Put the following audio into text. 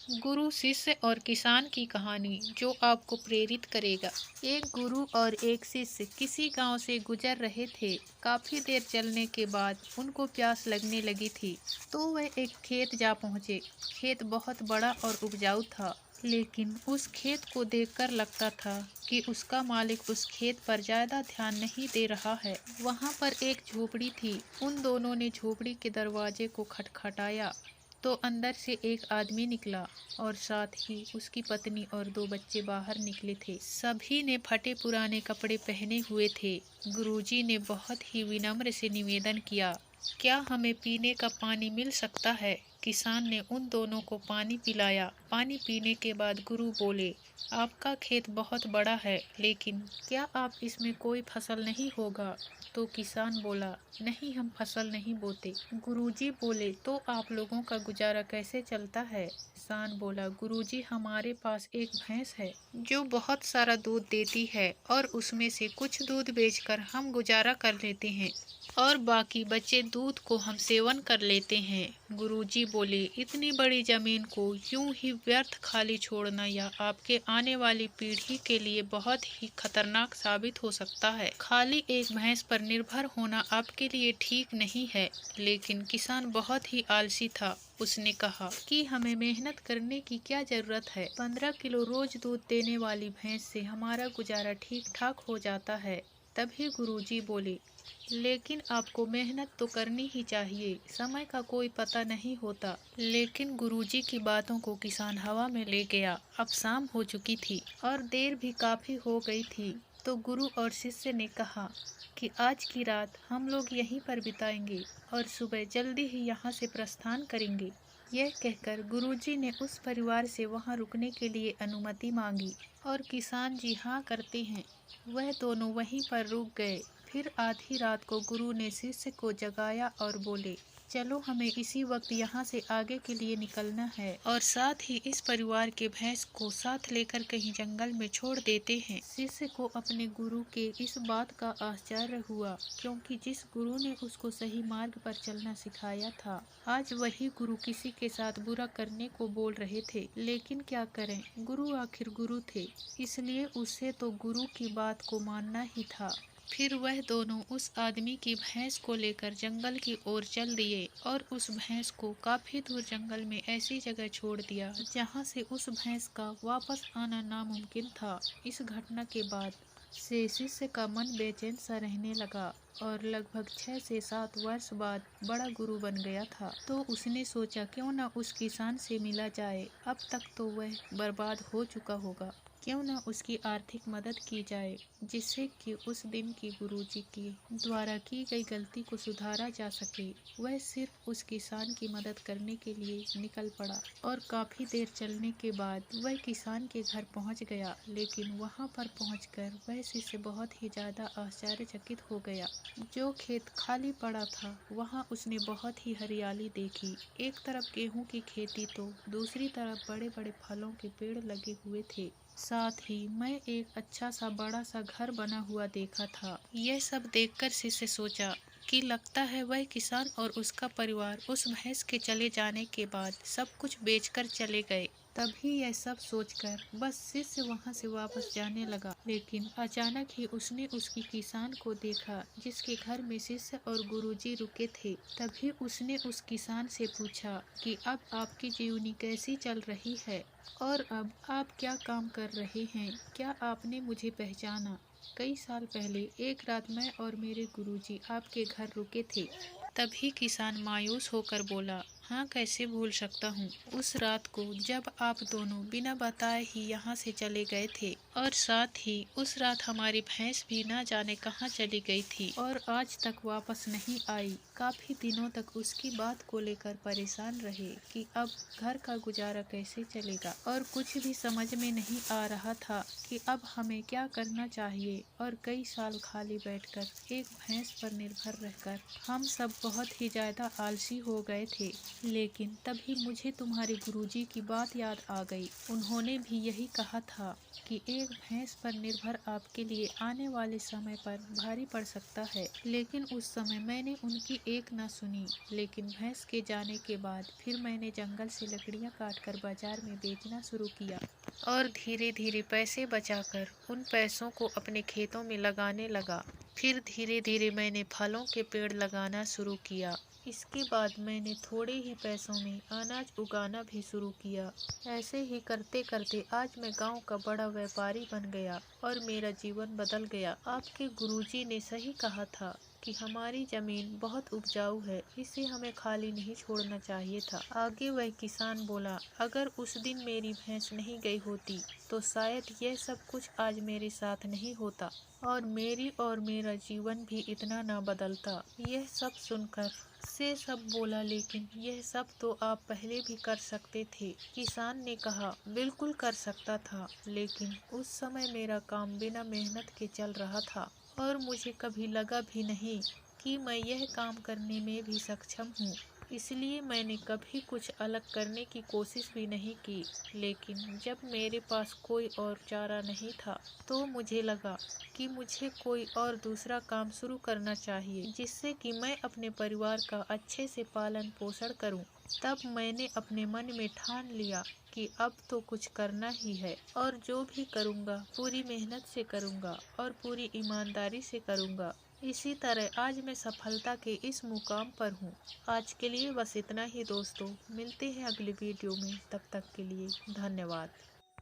गुरु, शिष्य और किसान की कहानी जो आपको प्रेरित करेगा। एक गुरु और एक शिष्य किसी गांव से गुजर रहे थे। काफी देर चलने के बाद उनको प्यास लगने लगी थी, तो वह एक खेत जा पहुंचे। खेत बहुत बड़ा और उपजाऊ था, लेकिन उस खेत को देखकर लगता था कि उसका मालिक उस खेत पर ज्यादा ध्यान नहीं दे रहा है। वहां पर एक झोपड़ी थी। उन दोनों ने झोपड़ी के दरवाजे को खटखटाया तो अंदर से एक आदमी निकला और साथ ही उसकी पत्नी और दो बच्चे बाहर निकले थे। सभी ने फटे पुराने कपड़े पहने हुए थे। गुरुजी ने बहुत ही विनम्र से निवेदन किया, क्या हमें पीने का पानी मिल सकता है? किसान ने उन दोनों को पानी पिलाया। पानी पीने के बाद गुरु बोले, आपका खेत बहुत बड़ा है, लेकिन क्या आप इसमें कोई फसल नहीं होगा? तो किसान बोला, नहीं, हम फसल नहीं बोते। गुरुजी बोले, तो आप लोगों का गुजारा कैसे चलता है? किसान बोला, गुरुजी, हमारे पास एक भैंस है जो बहुत सारा दूध देती है और उसमें से कुछ दूध बेचकर हम गुजारा कर लेते हैं और बाकी बचे दूध को हम सेवन कर लेते हैं। गुरुजी बोले, इतनी बड़ी जमीन को यूं ही व्यर्थ खाली छोड़ना या आपके आने वाली पीढ़ी के लिए बहुत ही खतरनाक साबित हो सकता है। खाली एक भैंस पर निर्भर होना आपके लिए ठीक नहीं है। लेकिन किसान बहुत ही आलसी था। उसने कहा कि हमें मेहनत करने की क्या जरूरत है? 15 किलो रोज दूध देने वाली भैंस से हमारा गुजारा ठीक ठाक हो जाता है। तभी गुरुजी बोले, लेकिन आपको मेहनत तो करनी ही चाहिए, समय का कोई पता नहीं होता। लेकिन गुरुजी की बातों को किसान हवा में ले गया। अब शाम हो चुकी थी और देर भी काफी हो गई थी, तो गुरु और शिष्य ने कहा कि आज की रात हम लोग यहीं पर बिताएंगे और सुबह जल्दी ही यहाँ से प्रस्थान करेंगे। यह कहकर गुरुजी ने उस परिवार से वहाँ रुकने के लिए अनुमति मांगी और किसान जी हाँ करते हैं। वह दोनों वहीं पर रुक गए। फिर आधी रात को गुरु ने शिष्य को जगाया और बोले, चलो हमें इसी वक्त यहाँ से आगे के लिए निकलना है और साथ ही इस परिवार के भैंस को साथ लेकर कहीं जंगल में छोड़ देते हैं। शिष्य को अपने गुरु के इस बात का आश्चर्य हुआ, क्योंकि जिस गुरु ने उसको सही मार्ग पर चलना सिखाया था, आज वही गुरु किसी के साथ बुरा करने को बोल रहे थे। लेकिन क्या करें, गुरु आखिर गुरु थे, इसलिए उसे तो गुरु की बात को मानना ही था। फिर वह दोनों उस आदमी की भैंस को लेकर जंगल की ओर चल दिए और उस भैंस को काफी दूर जंगल में ऐसी जगह छोड़ दिया जहां से उस भैंस का वापस आना नामुमकिन था। इस घटना के बाद से शिष्य का मन बेचैन सा रहने लगा और लगभग 6 से 7 वर्ष बाद बड़ा गुरु बन गया था। तो उसने सोचा, क्यों न उस किसान से मिला जाए, अब तक तो वह बर्बाद हो चुका होगा। क्यों न उसकी आर्थिक मदद की जाए, जिससे कि उस दिन की गुरुजी की द्वारा की गई गलती को सुधारा जा सके। वह सिर्फ उस किसान की मदद करने के लिए निकल पड़ा और काफी देर चलने के बाद वह किसान के घर पहुंच गया। लेकिन वहां पर पहुंचकर वह शिष्य बहुत ही ज्यादा आश्चर्यचकित हो गया। जो खेत खाली पड़ा था, वहाँ उसने बहुत ही हरियाली देखी। एक तरफ गेहूं की खेती तो दूसरी तरफ बड़े बड़े फलों के पेड़ लगे हुए थे। साथ ही मैं एक अच्छा सा बड़ा सा घर बना हुआ देखा था। यह सब देखकर शिष्य सोचा कि लगता है वह किसान और उसका परिवार उस भैंस के चले जाने के बाद सब कुछ बेचकर चले गए। तभी यह सब सोचकर बस शिष्य वहां से वापस जाने लगा। लेकिन अचानक ही उसने उसकी किसान को देखा जिसके घर में शिष्य और गुरुजी रुके थे। तभी उसने उस किसान से पूछा कि अब आपकी जीवनी कैसी चल रही है और अब आप क्या काम कर रहे हैं? क्या आपने मुझे पहचाना? कई साल पहले एक रात मैं और मेरे गुरुजी आपके घर रुके थे। तभी किसान मायूस होकर बोला, हाँ, कैसे भूल सकता हूँ उस रात को जब आप दोनों बिना बताए ही यहाँ से चले गए थे और साथ ही उस रात हमारी भैंस भी ना जाने कहाँ चली गई थी और आज तक वापस नहीं आई। काफी दिनों तक उसकी बात को लेकर परेशान रहे कि अब घर का गुजारा कैसे चलेगा और कुछ भी समझ में नहीं आ रहा था कि अब हमें क्या करना चाहिए। और कई साल खाली बैठकर एक भैंस पर निर्भर रहकर हम सब बहुत ही ज्यादा आलसी हो गए थे। लेकिन तभी मुझे तुम्हारे गुरुजी की बात याद आ गई। उन्होंने भी यही कहा था कि एक भैंस पर निर्भर आपके लिए आने वाले समय पर भारी पड़ सकता है। लेकिन उस समय मैंने उनकी एक ना सुनी। लेकिन भैंस के जाने के बाद फिर मैंने जंगल से लकड़ियाँ काटकर बाजार में बेचना शुरू किया और धीरे धीरे पैसे बचाकर उन पैसों को अपने खेतों में लगाने लगा। फिर धीरे धीरे मैंने फलों के पेड़ लगाना शुरू किया। इसके बाद मैंने थोड़े ही पैसों में अनाज उगाना भी शुरू किया। ऐसे ही करते करते आज मैं गांव का बड़ा व्यापारी बन गया और मेरा जीवन बदल गया। आपके गुरुजी ने सही कहा था कि हमारी जमीन बहुत उपजाऊ है, इसे हमें खाली नहीं छोड़ना चाहिए था। आगे वह किसान बोला, अगर उस दिन मेरी भैंस नहीं गई होती तो शायद यह सब कुछ आज मेरे साथ नहीं होता और मेरा जीवन भी इतना ना बदलता। यह सब सुनकर से सब बोला, लेकिन यह सब तो आप पहले भी कर सकते थे। किसान ने कहा, बिल्कुल कर सकता था, लेकिन उस समय मेरा काम बिना मेहनत के चल रहा था और मुझे कभी लगा भी नहीं कि मैं यह काम करने में भी सक्षम हूँ। इसलिए मैंने कभी कुछ अलग करने की कोशिश भी नहीं की। लेकिन जब मेरे पास कोई और चारा नहीं था तो मुझे लगा कि मुझे कोई और दूसरा काम शुरू करना चाहिए जिससे कि मैं अपने परिवार का अच्छे से पालन पोषण करूं। तब मैंने अपने मन में ठान लिया कि अब तो कुछ करना ही है और जो भी करूंगा पूरी मेहनत से करूंगा और पूरी ईमानदारी से करूंगा। इसी तरह आज मैं सफलता के इस मुकाम पर हूँ। आज के लिए बस इतना ही दोस्तों, मिलते हैं अगले वीडियो में, तब तक के लिए धन्यवाद।